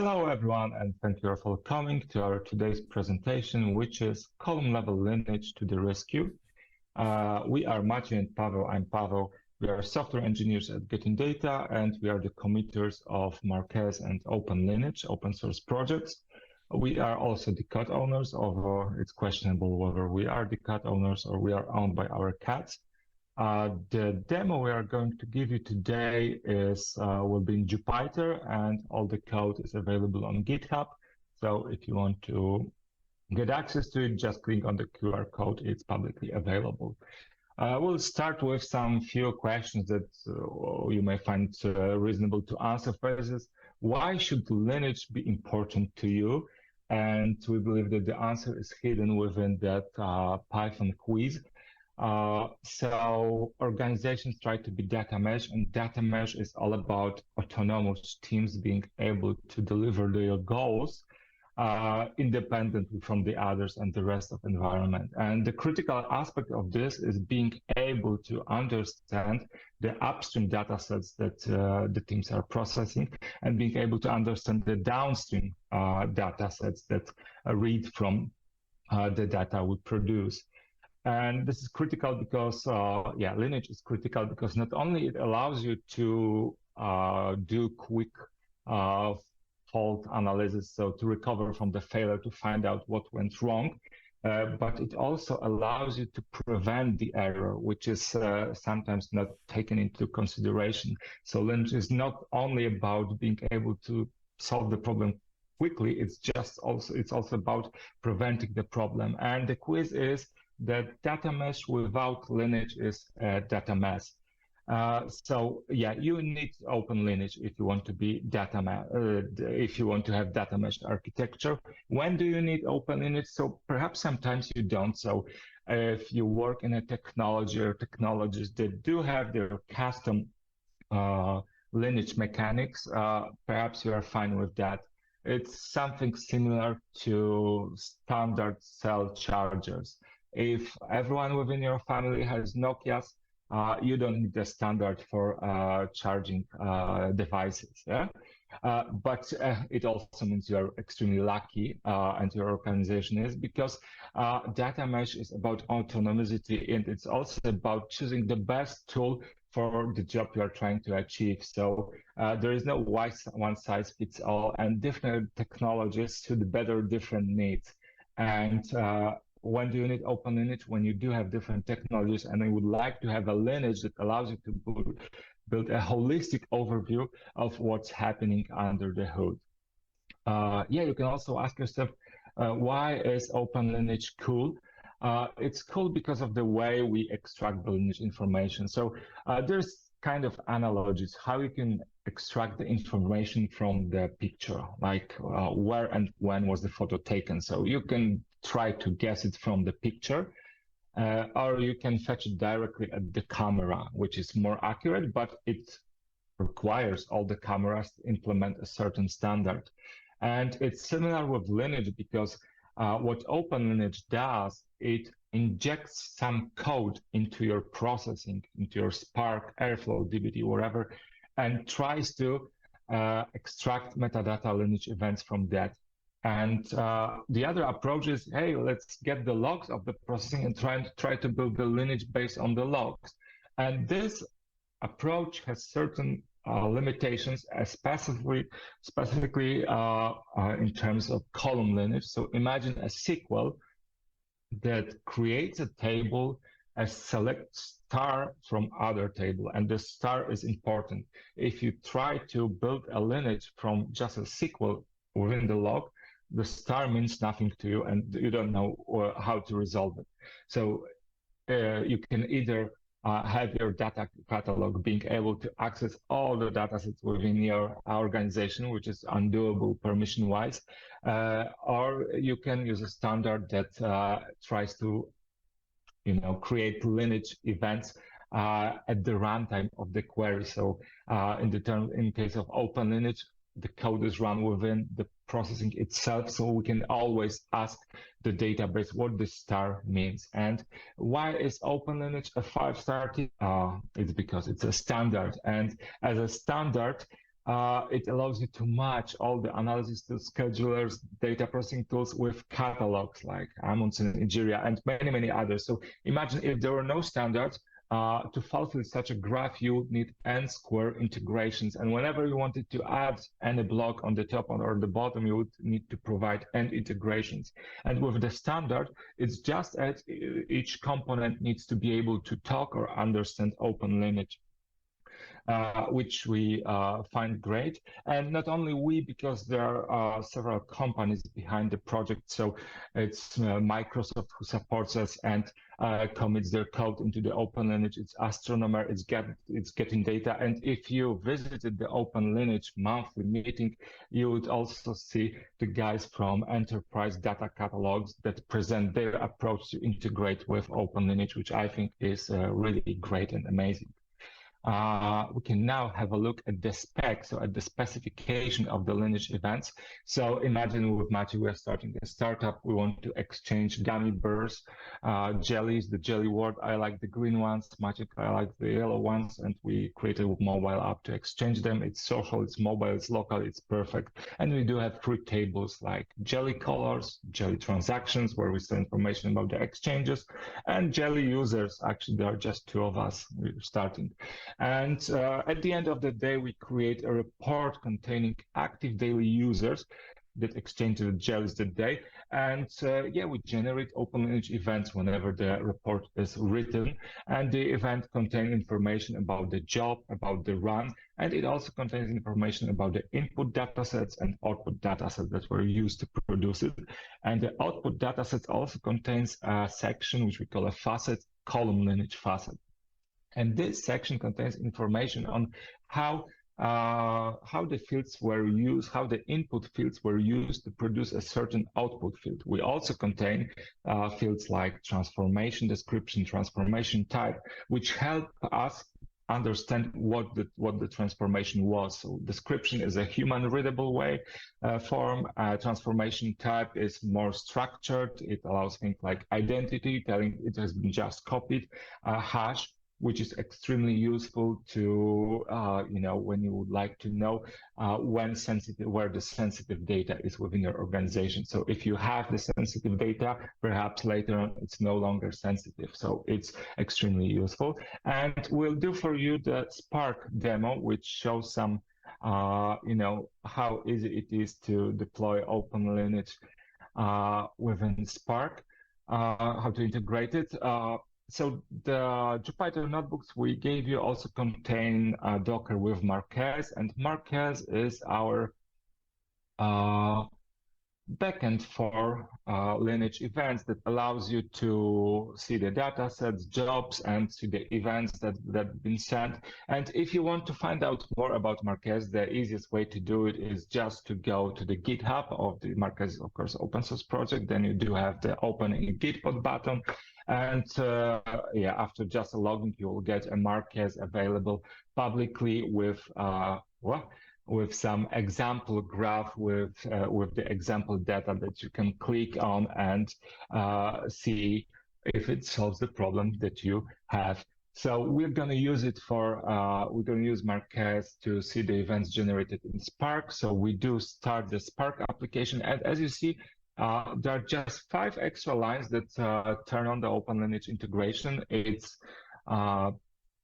Hello, everyone, and thank you for coming to our today's presentation, which is column-level lineage to the rescue. We are Maciej and Paweł. I'm Paweł. We are software engineers at GetInData, and we are the committers of Marquez and OpenLineage, open source projects. We are also the cat owners, although it's questionable whether we are the cat owners or we are owned by our cats. The demo we are going to give you today will be in Jupyter, and all the code is available on GitHub. So if you want to get access to it, just click on the QR code. It's publicly available. We'll start with some few questions that you may find reasonable to answer. First is, why should lineage be important to you? And we believe that the answer is hidden within that Python quiz. So organizations try to be data mesh, and data mesh is all about autonomous teams being able to deliver their goals independently from the others and the rest of environment. And the critical aspect of this is being able to understand the upstream data sets that the teams are processing, and being able to understand the downstream data sets that read from the data we produce. And this is critical because, lineage is critical because not only it allows you to do quick fault analysis, so to recover from the failure, to find out what went wrong, but it also allows you to prevent the error, which is sometimes not taken into consideration. So lineage is not only about being able to solve the problem quickly, it's also about preventing the problem. And the quiz is that data mesh without lineage is a data mess. You need OpenLineage if you want to be if you want to have data mesh architecture. When do you need OpenLineage? So perhaps sometimes you don't. So if you work in a technology or technologies that do have their custom lineage mechanics, perhaps you are fine with that. It's something similar to standard cell chargers. If everyone within your family has Nokias, you don't need the standard for charging devices. Yeah? But it also means you're extremely lucky, and your organization is, because data mesh is about autonomicity, and it's also about choosing the best tool for the job you are trying to achieve. So there is no one size fits all, and different technologies suit better different needs. And when do you need OpenLineage? When you do have different technologies, and I would like to have a lineage that allows you to build a holistic overview of what's happening under the hood. You can also ask yourself, why is OpenLineage cool? It's cool because of the way we extract the lineage information. So there's kind of analogies how you can extract the information from the picture, like where and when was the photo taken. So you can try to guess it from the picture, or you can fetch it directly at the camera, which is more accurate, but it requires all the cameras to implement a certain standard. And it's similar with lineage because what OpenLineage does, it injects some code into your processing, into your Spark, Airflow, dbt, whatever, and tries to extract metadata lineage events from that. And the other approach is, hey, let's get the logs of the processing and try to build the lineage based on the logs. And this approach has certain limitations, specifically in terms of column lineage. So imagine a SQL that creates a table and selects star from other table, and the star is important. If you try to build a lineage from just a SQL within the log, the star means nothing to you, and you don't know how to resolve it. So you can either have your data catalog being able to access all the data sets within your organization, which is undoable permission-wise, or you can use a standard that tries to, create lineage events at the runtime of the query. So in case of OpenLineage, the code is run within the processing itself, so we can always ask the database what the star means. And why is OpenLineage a 5-star? It's because it's a standard, and as a standard, it allows you to match all the analysis tools, schedulers, data processing tools with catalogs like Amundsen, Nigeria, and many, many others. So imagine if there were no standards, to fulfill such a graph, you would need n-square integrations. And whenever you wanted to add any block on the top or the bottom, you would need to provide n integrations. And with the standard, it's just as each component needs to be able to talk or understand OpenLineage. Which we find great. And not only we, because there are several companies behind the project. So it's Microsoft who supports us and commits their code into the OpenLineage. It's Astronomer, it's GetInData. And if you visited the OpenLineage monthly meeting, you would also see the guys from Enterprise Data Catalogs that present their approach to integrate with OpenLineage, which I think is really great and amazing. We can now have a look at the spec, so at the specification of the lineage events. So imagine with Maciej, we are starting a startup. We want to exchange gummy bears, jellies, the jelly word. I like the green ones, Maciej, I like the yellow ones, and we created a mobile app to exchange them. It's social, it's mobile, it's local, it's perfect. And we do have three tables like jelly colors, jelly transactions, where we store information about the exchanges, and jelly users. Actually, there are just two of us. We're starting. And at the end of the day, we create a report containing active daily users that exchange the jellies that day. And yeah, we generate OpenLineage events whenever the report is written. And the event contains information about the job, about the run, and it also contains information about the input datasets and output datasets that were used to produce it. And the output dataset also contains a section which we call a facet, column lineage facet. And this section contains information on how the fields were used, how the input fields were used to produce a certain output field. We also contain fields like transformation description, transformation type, which help us understand what the transformation was. So description is a human readable way form. Transformation type is more structured. It allows things like identity, telling it has been just copied, hash, which is extremely useful to, when you would like to know where the sensitive data is within your organization. So if you have the sensitive data, perhaps later on it's no longer sensitive. So it's extremely useful. And we'll do for you the Spark demo, which shows some, how easy it is to deploy OpenLineage within Spark, how to integrate it. So the Jupyter notebooks we gave you also contain Docker with Marquez, and Marquez is our backend for lineage events that allows you to see the data sets, jobs, and see the events that have been sent. And if you want to find out more about Marquez, the easiest way to do it is just to go to the GitHub of the Marquez, of course, open source project. Then you do have the open in Gitpod button. And after just a login, you will get a Marquez available publicly with some example graph with the example data that you can click on and see if it solves the problem that you have. So we're going to use it we're going to use Marquez to see the events generated in Spark. So we do start the Spark application, and as you see, there are just 5 extra lines that turn on the OpenLineage integration.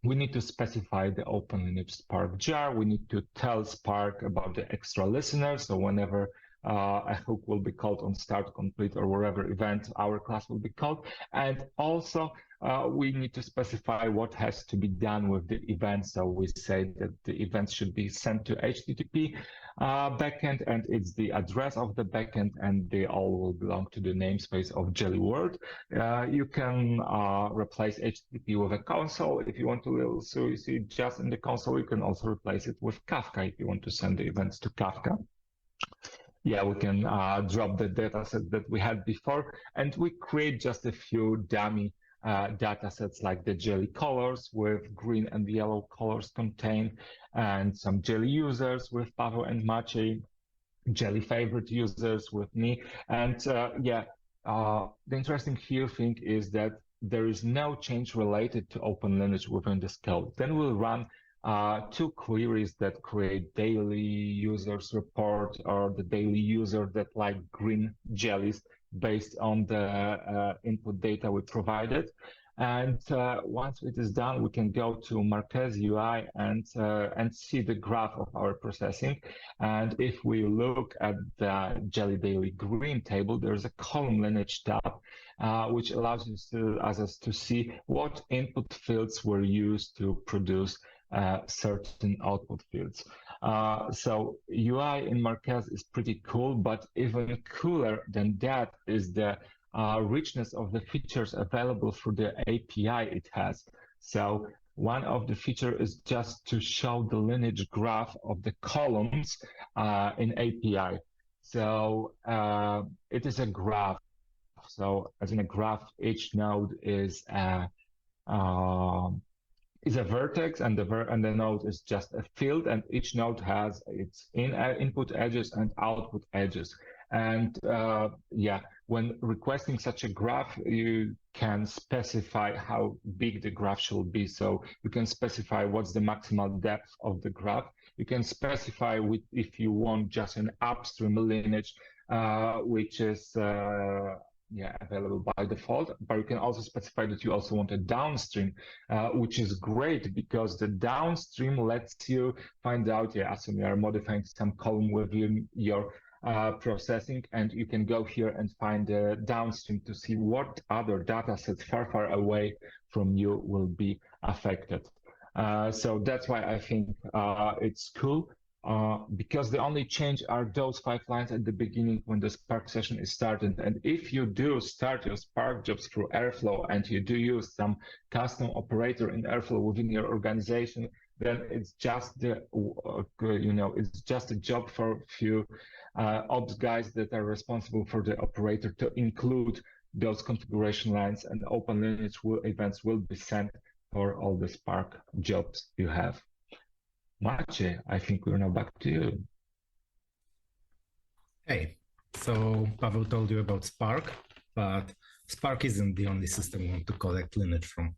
We need to specify the OpenLineage Spark jar. We need to tell Spark about the extra listeners. So whenever a hook will be called on start, complete, or wherever event our class will be called. And also we need to specify what has to be done with the event. So we say that the events should be sent to HTTP backend, and it's the address of the backend, and they all will belong to the namespace of Jelly World. You can replace HTTP with a console if you want to. So you see just in the console, you can also replace it with Kafka if you want to send the events to Kafka. Yeah, we can drop the dataset that we had before, and we create just a few dummy datasets like the jelly colors with green and yellow colors contained, and some jelly users with Paweł and Maciej, jelly favorite users with me. And the interesting here thing is that there is no change related to OpenLineage within this code. Then we'll run two queries that create daily users report or the daily user that like green jellies based on the input data we provided. And once it is done, we can go to Marquez UI and see the graph of our processing. And if we look at the Jelly Daily Green table, there's a column lineage tab, which allows us to see what input fields were used to produce certain output fields. So UI in Marquez is pretty cool, but even cooler than that is the richness of the features available through the API it has. So one of the features is just to show the lineage graph of the columns in API. So it is a graph. So as in a graph, each node is a vertex, and the node is just a field, and each node has its input edges and output edges. And when requesting such a graph, you can specify how big the graph should be. So you can specify what's the maximal depth of the graph. You can specify if you want just an upstream lineage, which is available by default, but you can also specify that you also want a downstream, which is great because the downstream lets you find out, assume you are modifying some column within your processing, and you can go here and find the downstream to see what other data sets far away from you will be affected. So that's why I think it's cool. Because the only change are those 5 lines at the beginning when the Spark session is started. And if you do start your Spark jobs through Airflow and you do use some custom operator in Airflow within your organization, then it's just it's just a job for a few ops guys that are responsible for the operator to include those configuration lines, and OpenLineage events will be sent for all the Spark jobs you have. Maciej, I think we're now back to you. Hey, so Paweł told you about Spark, but Spark isn't the only system we want to collect lineage from.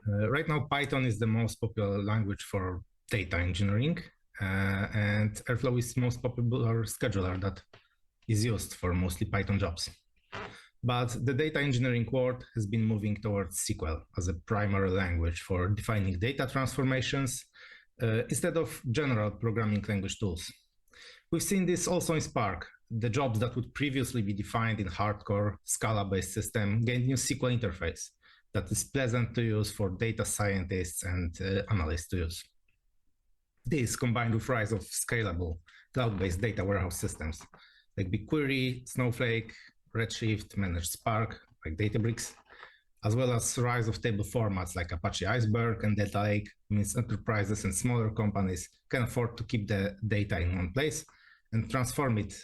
Right now, Python is the most popular language for data engineering, and Airflow is the most popular scheduler that is used for mostly Python jobs. But the data engineering world has been moving towards SQL as a primary language for defining data transformations instead of general programming language tools. We've seen this also in Spark. The jobs that would previously be defined in hardcore Scala-based system gained new SQL interface that is pleasant to use for data scientists and analysts to use. This, combined with rise of scalable cloud-based data warehouse systems like BigQuery, Snowflake, Redshift, Managed Spark, like Databricks, as well as rise of table formats like Apache Iceberg and Delta Lake, means enterprises and smaller companies can afford to keep the data in one place and transform it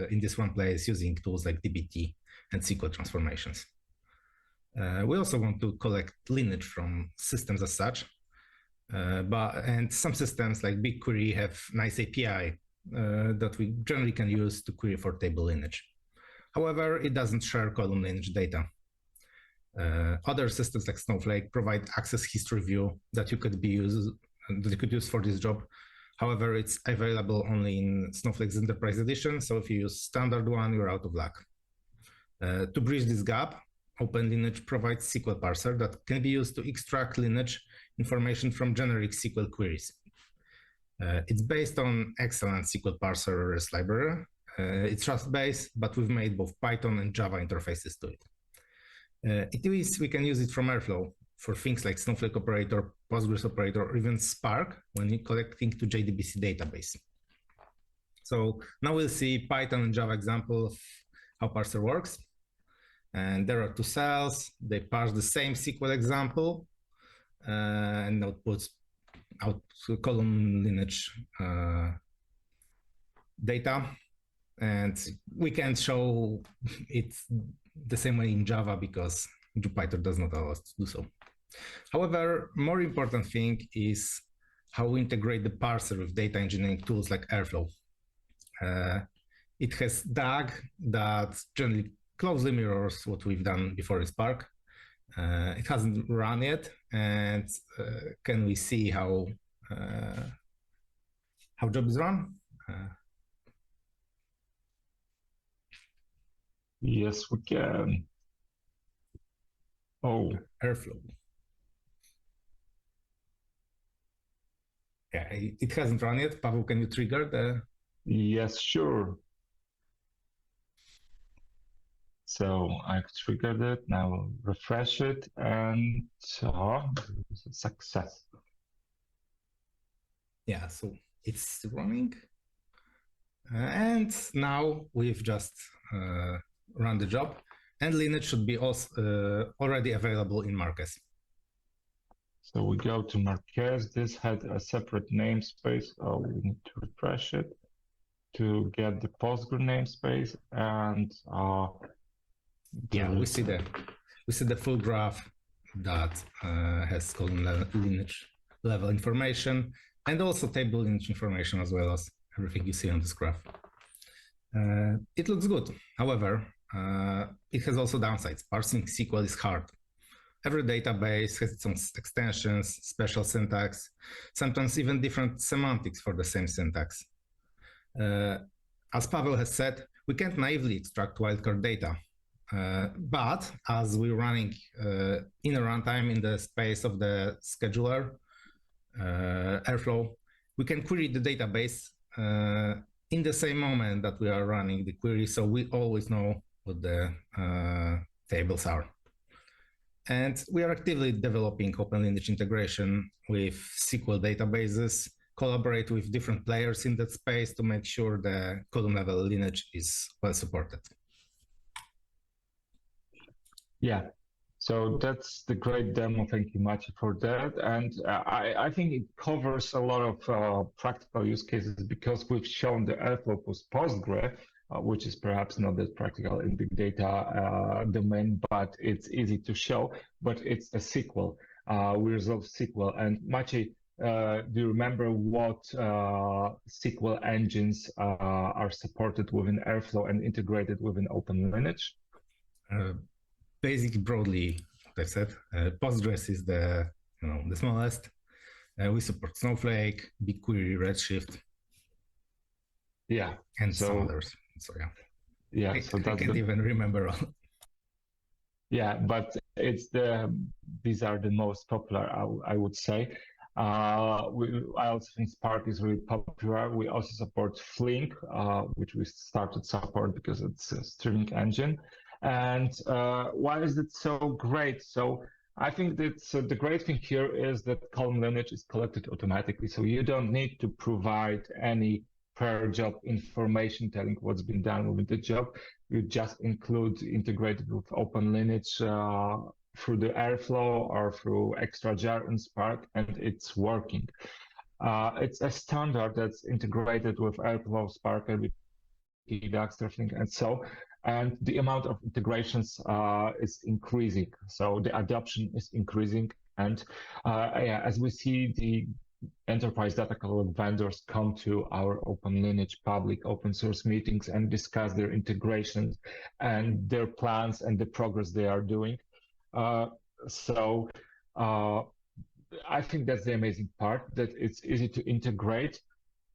in this one place using tools like dbt and SQL transformations. We also want to collect lineage from systems as such, and some systems like BigQuery have nice API that we generally can use to query for table lineage. However, it doesn't share column lineage data. Other systems like Snowflake provide access history view that you could use for this job. However, it's available only in Snowflake's Enterprise Edition, so if you use standard one, you're out of luck. To bridge this gap, OpenLineage provides SQL parser that can be used to extract lineage information from generic SQL queries. It's based on excellent SQL parser REST library. It's Rust-based, but we've made both Python and Java interfaces to it. We can use it from Airflow for things like Snowflake operator, Postgres operator, or even Spark when you're collecting to JDBC database. So now we'll see Python and Java example of how parser works. And there are two cells. They parse the same SQL example and outputs out column lineage data. And we can't show it the same way in Java because Jupyter does not allow us to do so. However, more important thing is how we integrate the parser with data engineering tools like Airflow. It has DAG that generally closely mirrors what we've done before in Spark. It hasn't run yet, and can we see how how job is run? Yes, we can. Oh, Airflow. Yeah, it hasn't run yet. Paweł, can you trigger the? yes, sure. So I've triggered it. Now we'll refresh it, and it's a success. Yeah, so it's running. And now we've just run the job, and lineage should be also already available in Marquez. So we go to Marquez. This had a separate namespace. Oh, we need to refresh it to get the Postgre namespace, and yeah, we see the full graph that has column lineage level information, and also table lineage information, as well as everything you see on this graph. It looks good. However, it has also downsides. Parsing SQL is hard. Every database has its own extensions, special syntax, sometimes even different semantics for the same syntax. As Paweł has said, we can't naively extract wildcard data. But as we're running in a runtime in the space of the scheduler, Airflow, we can query the database in the same moment that we are running the query, so we always know what the tables are. And we are actively developing OpenLineage integration with SQL databases, collaborate with different players in that space to make sure the column level lineage is well supported. Yeah, so that's the great demo. Thank you, Maciej, for that. And I think it covers a lot of practical use cases, because we've shown the Airflow plus Postgre, which is perhaps not that practical in big data domain, but it's easy to show. But it's a SQL. We resolve SQL. And Maciej, do you remember what SQL engines are supported within Airflow and integrated within OpenLineage? Basically, broadly, like I said, Postgres is the smallest. We support Snowflake, BigQuery, Redshift, and some others. So I can't even remember all. Yeah, but these are the most popular, I would say. I also think Spark is really popular. We also support Flink, which we started support because it's a streaming engine. And why is it so great? So I think that the great thing here is that column lineage is collected automatically. So you don't need to provide any per job information telling what's been done with the job. You just integrated with OpenLineage through the Airflow or through ExtraJar in Spark, and it's working. It's a standard that's integrated with Airflow, Spark, Redux, everything, and the amount of integrations is increasing. So the adoption is increasing, and as we see the enterprise data vendors come to our OpenLineage public open source meetings and discuss their integrations and their plans and the progress they are doing. So I think that's the amazing part, that it's easy to integrate,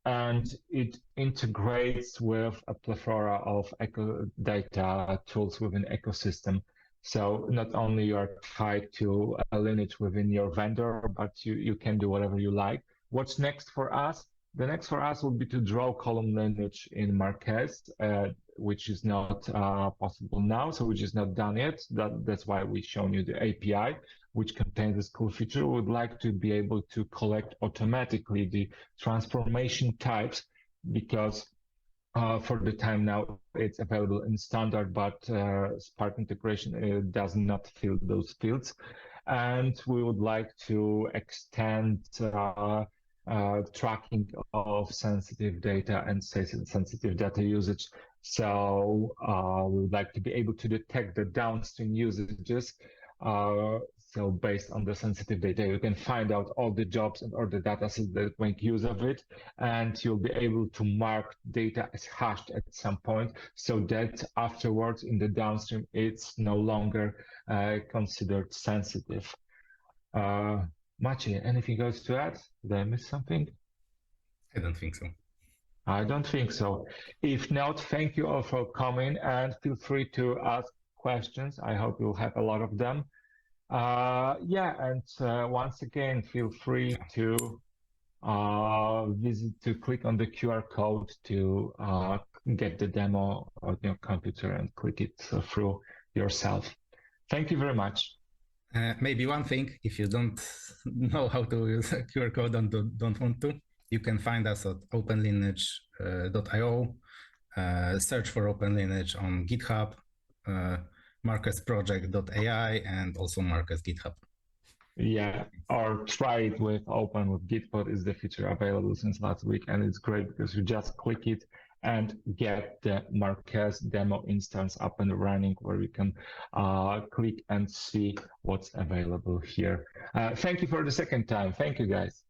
and it integrates with a plethora of data tools within ecosystem. So not only you are tied to a lineage within your vendor, but you can do whatever you like. What's next for us? The next for us will be to draw column lineage in Marquez, which is not possible now, so which is not done yet. That's why we've shown you the API, which contains this cool feature. We would like to be able to collect automatically the transformation types, because for the time now it's available in standard, but Spark integration does not fill those fields. And we would like to extend tracking of sensitive data and sensitive data usage. So we would like to be able to detect the downstream usages. So based on the sensitive data, you can find out all the jobs and all the data sets that make use of it, and you'll be able to mark data as hashed at some point, so that afterwards in the downstream, it's no longer considered sensitive. Maciej, anything else to add? Did I miss something? I don't think so. I don't think so. If not, thank you all for coming and feel free to ask questions. I hope you'll have a lot of them. Once again, feel free to click on the QR code to get the demo on your computer and click it through yourself. Thank you very much. Maybe one thing, if you don't know how to use a QR code and don't want to, you can find us at openlineage.io, search for OpenLineage on GitHub, marquezproject.ai, and also Marquez GitHub. Yeah, or try it with Open with Gitpod is the feature available since last week, and it's great because you just click it and get the Marquez demo instance up and running where you can click and see what's available here. Thank you for the second time. Thank you, guys.